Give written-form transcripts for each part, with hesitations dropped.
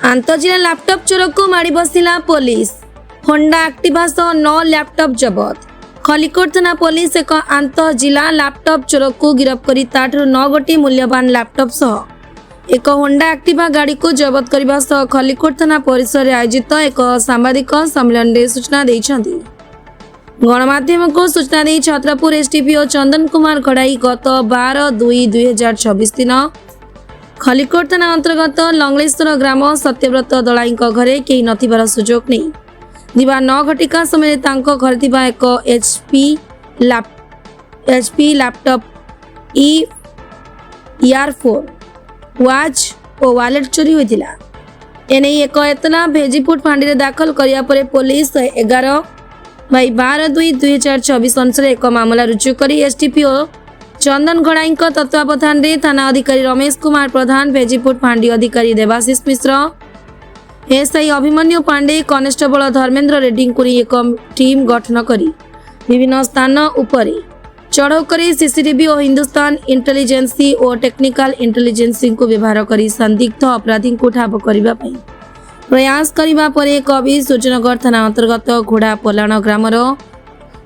आंतजिला laptop चोर को माड़ी बसिला पुलिस। होंडा एक्टिवा सह 9 लैपटॉप जबत। खलिकोट थाना पुलिस एक आंतजिला लैपटॉप चोर को गिरफ्त करी ताठू 9 गोटी मूल्यवान लैपटॉप सह एक होंडा एक्टिवा गाड़ी को जबत करने सह खलिकोट थाना परिसर आयोजित एक सांबादिक सम्मेलन में सूचना देइछंती। गणमाध्यम को सूचना दी छत्रपुर एसडीपीओ चंदन कुमार घड़ाई गत 12/2/2024 दिन खलिकोट थाना अंतर्गत लंगलेश्वर ग्राम सत्यव्रत दलाई घरे कई नथिबार सुजोग नहीं दिवा 9 घटिका समय तांको घर थिबा एक एचपी लैपटॉप ER4 वाच और वालेट चोरी होइतिला। एने एक एतना भेजीपुट फांडी रे दाखल करिया परे पुलिस 11/12/2024 अनुसार एक मामला रुजु करी एसडीपीओ चंदन घड़ाई तत्वावधान में थाना अधिकारी रमेश कुमार प्रधान, भेजीपुट फांडी अधिकारी देवाशीष मिश्र, एसआई अभिमन्यु पांडे, कनेस्टेबल धर्मेंद्र रेड्डी को एक टीम गठन करी विभिन्न स्थान उपरे चढ़ाऊ करी सीसीटीवी और हिंदुस्तान इंटेलिजेंसी और टेक्निकल इंटेलिजेंसी को व्यवहार करी संदिग्ध अपराधी को ठाब करने प्रयास करने पर कवि सूर्यनगर थाना अंतर्गत घोड़ा पलाण ग्रामर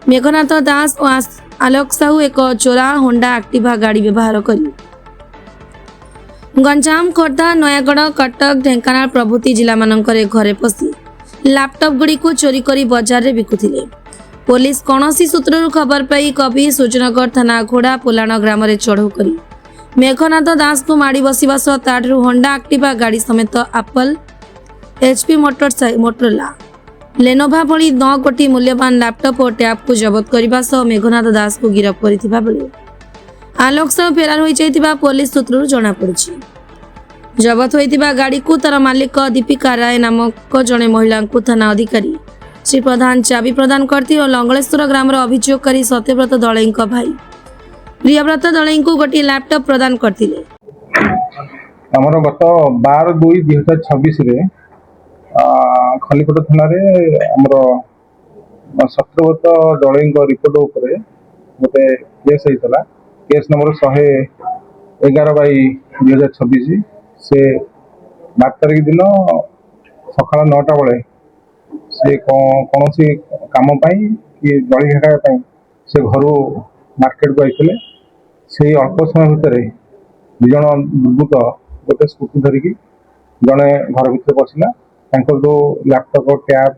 मेघनाथ दास और आलोक साहू एक चोरा होंडा एक्टिवा गाड़ी व्यवहार करी गंजाम, खोर्धा, नयागढ़, कटक, ढेंकानाल प्रभृति जिला मानकरे घरे पशि लैपटॉप गुड़ी को चोरी करी बाजार रे बिकुथिले। पुलिस कौनसी सूत्रु खबर पाई कवि सूर्यनगर थाना घोड़ा पोलाण ग्राम में चढ़ऊ करी मेघनाथ दास को माड़ी बसवा सह ताठू होंडा एक्टिवा गाड़ी समेत एप्पल, HP मोटरोला, लेनोभा भली 9 गोटी मूल्यवान लैपटॉप और टैब को जबत करने सह मेघनाथ दास को गिरफ्त करथिबा बेले आलोक साहू फेरार हो जाइतिबा पुलिस सूत्रु जना पड़छि। जबत होइतिबा गाड़ी को तार मालिक दीपिका राय नामक जड़े महिला को थाना अधिकारी श्री प्रधान चाबी प्रदान करती और लंगलेश्वर ग्राम अभियोग करी सत्यव्रत दलई भाई प्रियव्रत दलई को गोटे लैपटॉप प्रदान करते। आमर गत 12/2/2026 रे खलिकोट थाना सत्यव्रत दलई रिपोर्ट उपरे गोटे केस होता। केस नंबर 111/2026 से 12 तारीख दिन सका 9टा बेले से कौन सी काम कि जड़ी खाया से घर मार्केट को आते से अल्प समय भितर दु जन दुर्बृत्त गोटे स्कूटी धरिकी जड़े घर भर पशिला जो लैपटॉप टैब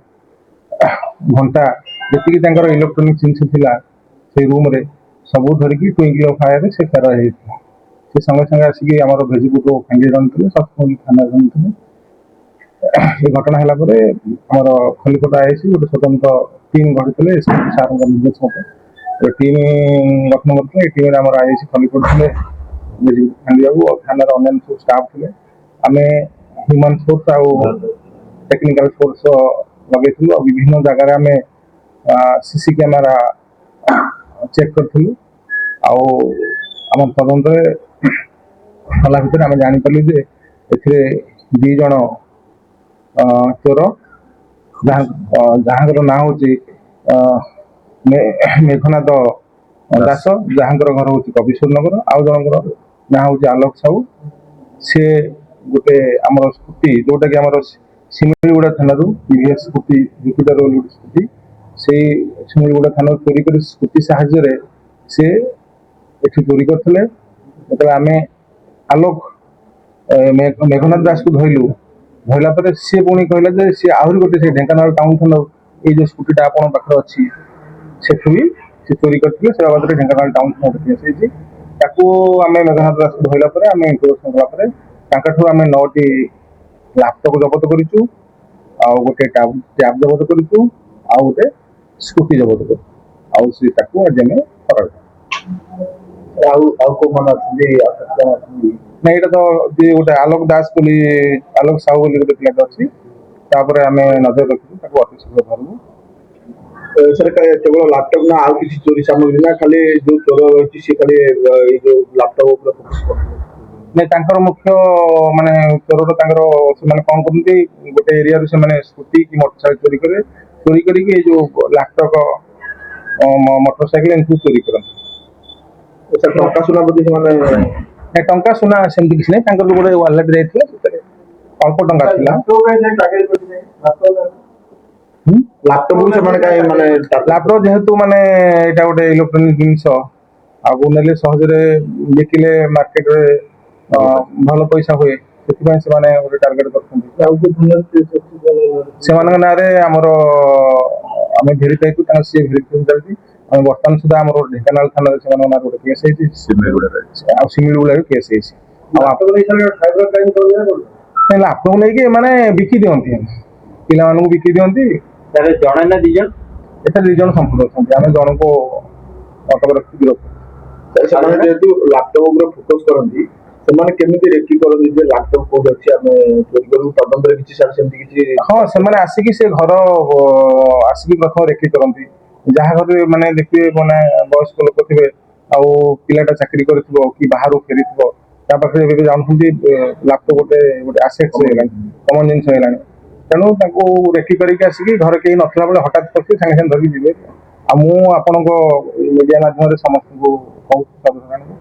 घंटा जी इलेक्ट्रोनिक जिनस थिला से रूम रे सबू धरिकी ट्विंकल ऑफ फायर से फेरार होता। से संगे संगे आसिक आम भेजीपुर फांडी रही सतपुर थाना रही ये घटना है खलिकोट आईसी गोटे स्वतंत्र टीम गढ़ी सार निर्देश मत टीम गठन करते टीम आम आईसी खलिकोट थे फांडी बाबू और थाना अन्य सब स्टाफ थे आम ह्यूमन सोर्स आ टेक्निकल सोर्स लगे विभिन्न जगार आम सीसी कैमेरा चेक करूँ आम तदंत कला भर आम जापारू जे ए 2 जन चोर जहाँ ना हूँ मेघनाथ दास जहाँ घर हूँ कविश्वर नगर आउ जनकर ना हूँ आलोक साहू सी गोटे आम स्कूटी जोटा कि आम सिमिलीगुड़ा थाना टीवीएस स्कूटी जुपिटर स्कूटी से सिमिलीगुड़ा थाना चोरी कर स्कूटी साहाय्य से एठी चोरी करते जो आम आलोक मेघनाथ दास को धरला पर सी पुणी कहला सी आहरी गोटे ढेंकानाल टाउन थाना ये जो स्कूटीटा आप पाखे अच्छी से भी सी चोरी करते से बाबद ढेंकानाल टाउन थाना केस आम मेघनाथ दास को धरला पर आम इंटरोगेशन कलाठू आम 9टी लैपटॉप जबत करूँ गोटे टैब जबत करूँ गोटे स्कूटी जबत करूँ आज आम फरार ना ये तो गोटे आलोक दास बोली आलोक साहू बोली गोटे पिला अच्छी आम नजर रखू अति शीघ्र धरबू सर केवल लैपटॉप ना आउ किसी चोरी सामग्री ना खाली जो चोर रही सी खाली जो लैपटॉप नहीं मुख्य माने चोर से कौन करते गोटे एरिया से स्कूटी कि मोटरसाइकिल चोरी करके जो लैपटॉप मोटरसाइकिल इनको चोरी करते टंका सुना बोली टंका सुना सेमती किसी ना गोटे वालेट जाइए ଅଳ୍ପ ଟଙ୍କା ଥିଲା। ଲାପଟପ୍ ସେମାନେ କାହିଁ ମାନେ ଲାପଟପ୍ ଯେହେତୁ ମାନେ ଏଇଟା ଗୋଟେ ଇଲେକ୍ଟ୍ରୋନିକ ଜିନିଷ, ଆଉ ନେଲେ ସହଜରେ ବିକିଲେ ମାର୍କେଟରେ ଭଲ ପଇସା ହୁଏ, ସେଥିପାଇଁ ସେମାନେ ଗୋଟେ ଟାର୍ଗେଟ କରୁଛନ୍ତି। ସେମାନଙ୍କ ନାଁରେ ଆମର ଆମେ ଭେରିଫାଇ କରୁ, ତାଙ୍କ ସିଏ ଭେରିଫିକେସନ ଚାଲିଛି। ଆମେ ବର୍ତ୍ତମାନ ସୁଦ୍ଧା ଆମର ଢେଙ୍କାନାଳ ଥାନାରେ ସେମାନଙ୍କ ନାଁରେ ଗୋଟେ କେସ୍ ହେଇଛି, ଆଉ ସିମିଳିଗୁଡାରେ କେସ୍ ହେଇଛି। ଆଉ ଲାପଟପ୍ ନେଇକି ଏମାନେ ବିକି ଦିଅନ୍ତି, ପିଲାମାନଙ୍କୁ ବିକି ଦିଅନ୍ତି। ଜଣେ ନା ଦି ଜଣ? ଏଠାରେ 2 ଜଣ ସମ୍ପୂର୍ଣ୍ଣ ଅଛନ୍ତି, ଆମେ ଜଣଙ୍କୁ ଅଟକ ରଖି ଗିରଫ କରିଛୁ। ସେମାନେ ଯେହେତୁ ଲାପଟପ୍ ଉପରେ ଫୋକସ କରନ୍ତି, ସେମାନେ କେମିତି ରେକି କରନ୍ତି ଯେ ଲାପଟପ୍ କୋଉଠି ଅଛି ଆମେ ଚୋରି କରିବୁ? ତଦନ୍ତରେ କିଛି ସାର୍ ସେମିତି କିଛି? ହଁ, ସେମାନେ ଆସିକି ସେ ଘର ଆସିକି ପ୍ରଥମ ରେକି କରନ୍ତି। ଯାହା ଘରେ ମାନେ ଦେଖିବେ ମାନେ ବୟସ୍କ ଲୋକ ଥିବେ, ଆଉ ପିଲାଟା ଚାକିରି କରିଥିବ କି ବାହାରୁ ଫେରିଥିବ, ତା ପାଖରେ ଏବେ ଜାଣୁଛନ୍ତି ଲାପଟପ୍ ଗୋଟେ ଆସେଟ୍ସ ହେଇଗଲାଣି, କମନ ଜିନିଷ ହେଇଗଲାଣି। ତେଣୁ ତାଙ୍କୁ ରେକି କରିକି ଆସିକି ଘରେ କେହି ନଥିଲା ବେଳେ ହଠାତ୍ ପଶି ସାଙ୍ଗେ ସାଙ୍ଗେ ଧରିକି ଯିବେ। ଆଉ ମୁଁ ଆପଣଙ୍କ ମିଡିଆ ମାଧ୍ୟମରେ ସମସ୍ତଙ୍କୁ କହୁଛି, ସର୍ବସାଧାରଣଙ୍କୁ,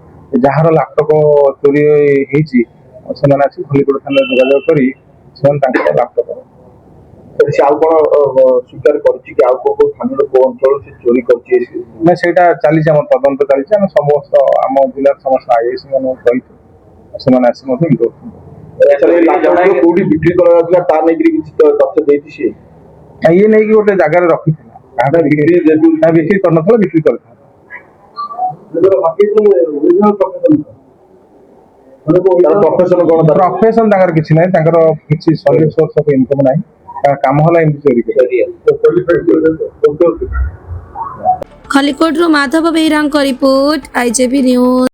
ଯାହାର ଲାପଟପ୍ ଚୋରି ହେଇଛି ସେମାନେ ଆସି ଖଲିକୋଟ ଥାନାରେ ଯୋଗାଯୋଗ କରି ସେମାନେ ତାଙ୍କର ଲାପଟପ୍ ସେ ଆଉ କଣ ସ୍ୱୀକାର କରିଛି କି ଆଉ କୋଉ ଥାନାର କୋଉ ଅଞ୍ଚଳ ସେ ଚୋରି କରିଛି? ନା, ସେଇଟା ଚାଲିଛି, ଆମର ତଦନ୍ତ ଚାଲିଛି। ଆମେ ସମସ୍ତ ଆମ ଜିଲ୍ଲାର ସମସ୍ତ ଆଇଏଏସ୍ ମାନଙ୍କୁ କହିଛୁ, ସେମାନେ ଆସି ମଧ୍ୟ କୋଉଠି ବିକ୍ରି କରାଯାଉଥିଲା ତା ନେଇକି କିଛି ତଥ୍ୟ ଦେଇଛି ସିଏ? ଇଏ ନେଇକି ଗୋଟେ ଜାଗାରେ ରଖିଥିଲା, ବିକ୍ରି କରିନଥିଲା, ବିକ୍ରି କରିଥିଲା। ପ୍ରଫେସନ ତାଙ୍କର କିଛି ନାହିଁ, ତାଙ୍କର କିଛି ସଲିଡ୍ ସୋର୍ସ ଅଫ୍ ଇନକମ୍ ନାହିଁ, ତାଙ୍କ କାମ ହେଲା ଏମିତି ଚୋରି କରିବା। ଖଲିକୋଟରୁ ମାଧବ ବେହେରାଙ୍କ ରିପୋର୍ଟ, IJB ନ୍ୟୁଜ।